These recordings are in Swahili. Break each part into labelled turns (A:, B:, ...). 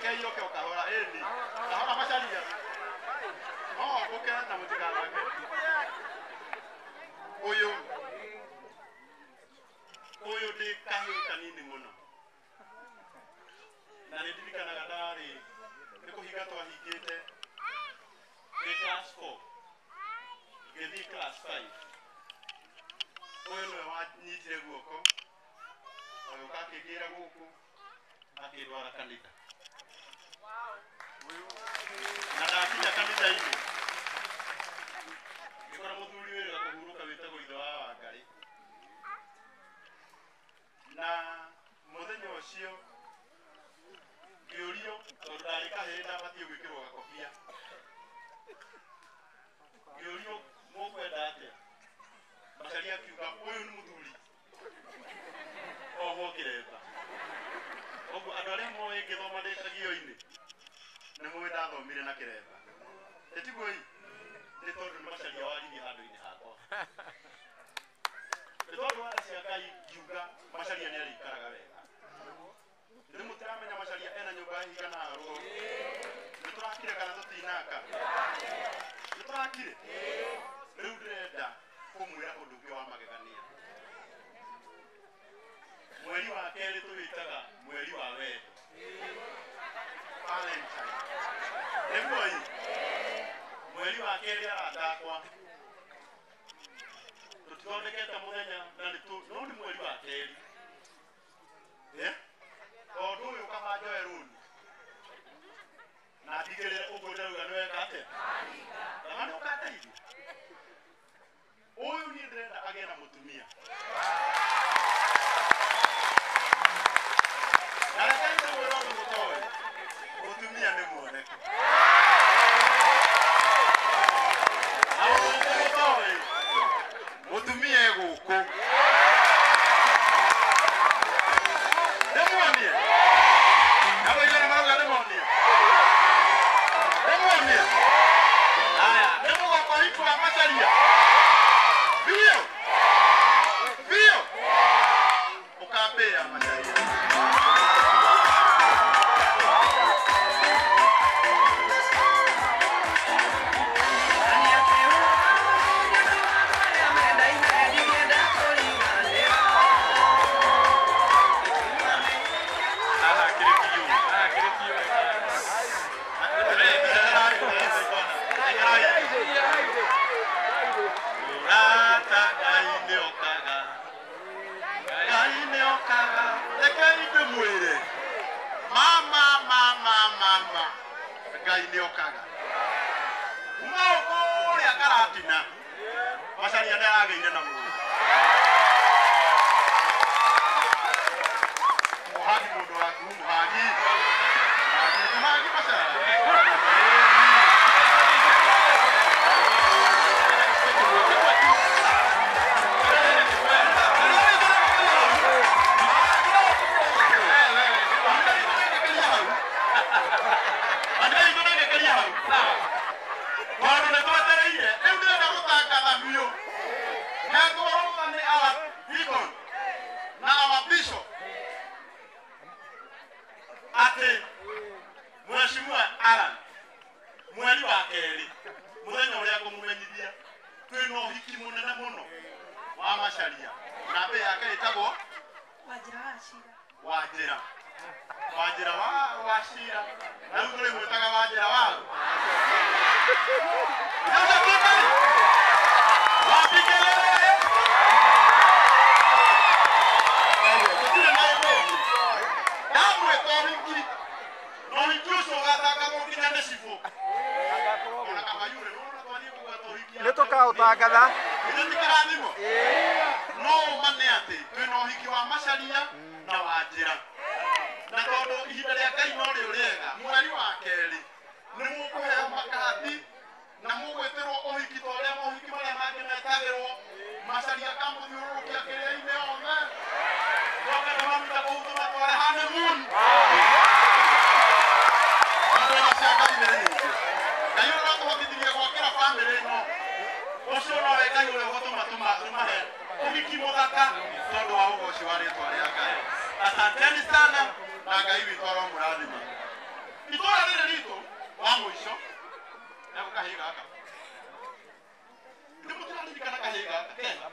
A: Ngai yoke ukahora endi. Kahora macharia. Oh, bukera na mutigana wake. Oyo de kahi kanini muno. Na ndirikanaga ndari nikuhiga twahingite ni class 4 ngithi class 5 oyo nwe wanyitire guoko oyo akigira guku akirwara kanitha na ndakinya kanitha-ini ngikora muthuri wĩra kũhurũka wĩtagwo ithe wa Wangari na mũthenya ũcio ngĩũrio tondũ ndarĩ kahĩĩ ndabatiĩ gwĩkĩrwo gakobia ngĩũrio mũkwenda atĩa Macharia akiuga ũyũ nĩ mũthuri oho kĩremba ũguo andũ arĩa moĩ ngĩthoma ndĩ kagio-inĩ nĩ mũĩ ndathomire na kĩremba ĩtiguo nĩ tondũ nĩ Macharia waririe handũ-inĩ hakwa nĩ tondũ wara cia Ngai ngiuga Macharia nĩ arĩikaraga wega nĩ mũtiramenya Macharia ena nyũmba higa na arũgũ nĩ tũrakire kana tũtinaka nĩ tũrakire rĩu ndĩrenda kũmwĩra ũndũ ũngĩ wa magegania mweri wa kerĩ tũwĩtaga mweri wa wendo Valentine nĩguo mweri wa kerĩ arandakwa tũtithondekete mũthenya na no nĩ mweri wa kerĩ tondũ ũyũ kaba njoe rũni na ndigĩrĩre ũguo ndĩrauga nĩ weka atĩa na nĩ ũkateithia ũyũ niĩ ndĩrenda agĩe na mũtumia na reke ndĩmwĩre ũndũ mũtoĩ mũtumia nĩ muoneke na ũndũ mũtoĩ mũtumia e gũkũ ndĩmuonie na wĩigana marauga ndĩmuonie ndĩmuonie aya nĩ mũgoko witũ wa Macharia Bio ukambia Macharia Ngai nĩ okaga kuma ũrĩa karatina Macharia nĩ aragĩire na mũndũ mũhagi mũndũ waku mũhagi Macharia Mheshimiwa Alan mweri wa kerĩ mũthenya ũrĩa ngũmũmenyithia twĩna ũhiki mũnene mũno wa Macharia na mbĩ yake ĩtagwo Wanjĩra wa Cira na rĩu tũrĩ mwĩtaga Wanjĩra wa
B: Nĩtũkaũtangatha
A: no mane atĩ twĩna ũhiki wa Macharia na Wanjĩra na tondũ ihinda rĩa Ngai no rĩo rĩega mweri wa kerĩ nĩ mũkũheo makadi na mũgwĩtĩrwo ũhiki ta ũrĩa mohiki marĩa mangĩ metagĩrwo Macharia kamũthiũrũrũkia kĩrĩa-inĩ othe ngoka na maruta kũu tũmatware honeymoon andũ cia Ngai nĩ nyingĩ Ngai ũratũhotithirie gwakĩra bamĩrĩ ĩno ũcio nowe Ngai ũrĩa ũgũtũmahe ũhiki mũthaka tondũ wa ũgoci wa rĩĩtwa rĩa Ngai asanteni sana na Ngai witũ aromũrathima itũra rĩrĩ ritũ wa mũico nĩ kahĩĩ gaka nĩ mũtĩraririkana kahĩĩ gaka Kenya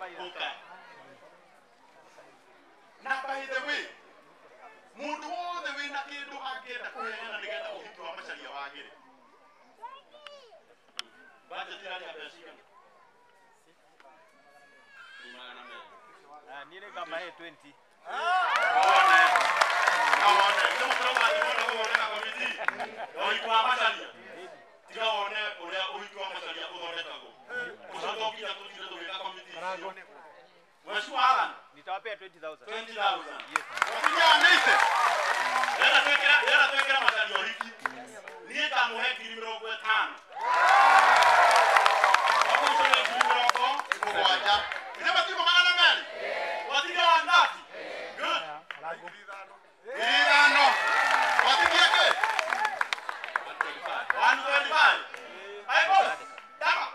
A: na by the way mũndũ wothe wĩna kĩndũ angĩenda kũheana nĩgetha ũhiki wa Macharia wagĩre budget ĩrarĩa mbeca cigana
B: niĩ nĩ ngamahe 20
A: ũhiki wa Macharia tiga wone ũrĩa ũhiki wa Macharia ũthondekagwo ũcoka ũkinya tũtire tũgĩka komiti Mheshimiwa Alan
B: nitawapea 20,000
A: yes wakijanĩte Yera twekera Macharia ũhiki niĩ ngamũhe 50,000 wakuicũria 70,000 ile matimo magana merĩ watigia wangapi good 5,000 watigia kĩ 125 ai boss dama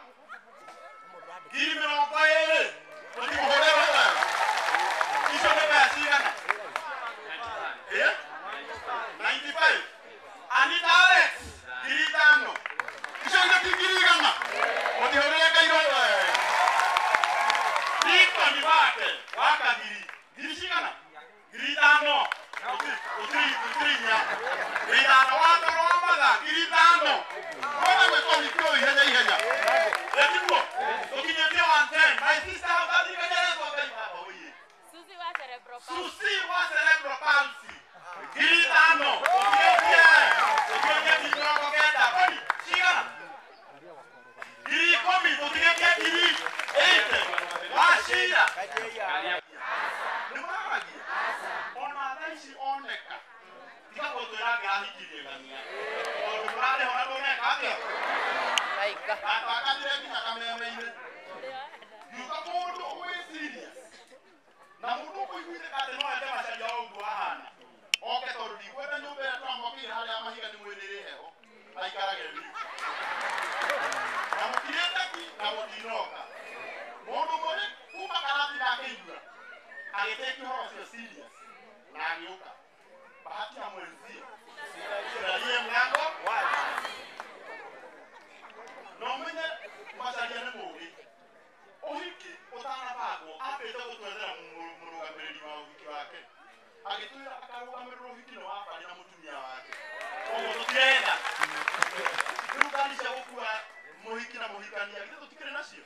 A: 20,000 watimuhorera wewe icio nĩ mbeca cigana 95 Anita Alex 5,000 icio nĩ tigirigana watihorera kairo wewe Nikoni wake wakagiri girishikana 5,000 utirinya 5,000 watoro wamaga 5,000 wewe wekoni kio ihenya etimo ukinyete 110 my sister habari kanyere kwa baba oye Susi wa cerebral palsy 5,000 ukinyete kidogo kenda kwani shikana giri komi ukinyete giri 8 washira nimaragia ona thaici oneka tiga gũtwĩra ngĩrahikirie ngania tondũ mũrarĩ hona ndũneka atĩa atakathire nginya kameme-inĩ yuga mũndũ wĩ serious na mũndũ ũkũiguithĩka atĩ no ende Macharia o ũguo ahana oke tondũ ndikwenda nyũmba ĩrĩa twamwakĩire harĩa mahiga nĩ mwĩrĩrĩ heho aikarage wiki na mũtirĩte ki na mũtinoka mũndũ mũrĩ kuma karathi ndakĩigua agĩteki ũhoro ũcio serious na agĩũka bahati ya mwenzio sirarie mlango no ũmenye Macharia nĩ mũũgĩ ũhiki ũtanabangwo ambĩte gũtwethera mũrũgamĩrĩri wa ũhiki wake agĩtwĩra akarũgamĩrĩra ũhiki nĩ wa bari na mũtumia wake ũguo tũtirenda rĩu ngari cia gũkua mũhiki na mũhikania githĩ tũtikĩrĩ nacio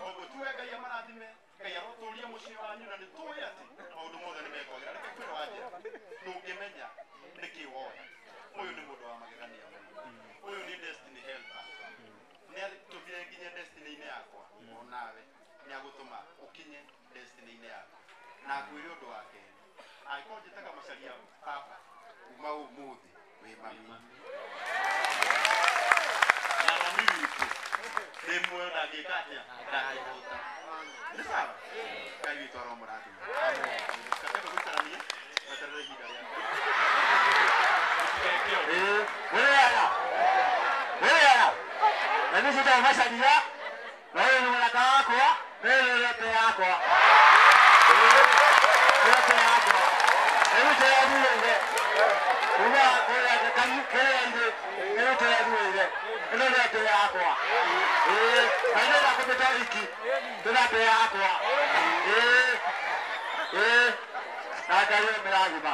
A: ũguo tuwe Ngai amarathime Ngai arotũũrie mũciĩ wanyu na nĩ tũĩ atĩ maũndũ mothe nĩ mekagĩra reke kwĩra wanjĩra ndũngĩmenya nĩkĩ woya ũyũ nĩ mũndũ wa magegania ũyũ nĩ destiny helper nĩ atũthire nginya destiny-inĩ yakwa onawe nĩ agũtũma ũkinye destiny-inĩ yakwa na akwĩre ũndũ wa kerĩ angĩkorwo njĩtaga Macharia baba kuma ũmũthĩ wĩ mami na mami witũ rĩmwe ndangĩka atĩa ndangĩhũta nĩ sawa Ngai witũ aromũrathima katebe gũikarania weterere ihinda rĩake wĩra na nĩ cita Macharia na ũyũ nĩ mũrata wakwa na ũyũ nĩ rete yakwa rete yakwa rĩrute yathurĩire kuma kũrĩa kĩrĩa-inĩ rĩrute yathurĩire ĩno rete yakwa na nĩ ndakũmĩta wiki rete yakwa na Ngai ũmĩrathima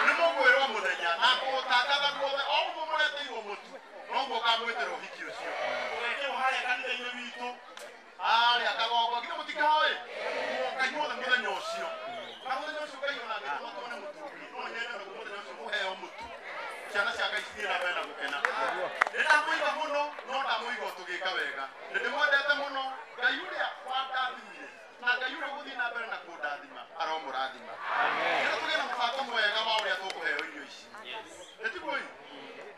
A: nĩ mũkwĩrwo mũthenya na kũũtangatha guothe o ũguo mũreteirwo mũtu noguo ũkamwĩtĩra ũhiki ũcio ũgekĩrwo harĩa kanitha-inĩ witũ harĩa kagongo nginya mũtikaĩ muoka inyuothe mũthenya ũcio na mũthenya ũcio Ngai ona angĩtũma tuone mũtungi no nyende naguo mũthenya ũcio mũheo mũtu ciana cia Ngai cithiĩ na mbere na gũkena nĩ ndamũiga mũno no ndamũiga tũgĩka wega nĩ ndĩmwendete mũno Ngai ũrĩa wandathimire na Ngai ũrĩa gũthiĩ na mbere na kũndathima aromũrathima nĩ tũgĩe na mũbango mwega wa ũrĩa tũkũheo irio ici nĩ tiguo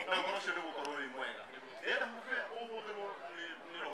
A: na ũhoro ũcio nĩ gũkorwo wĩ mwega ĩenda mũbe ũhũthĩrwo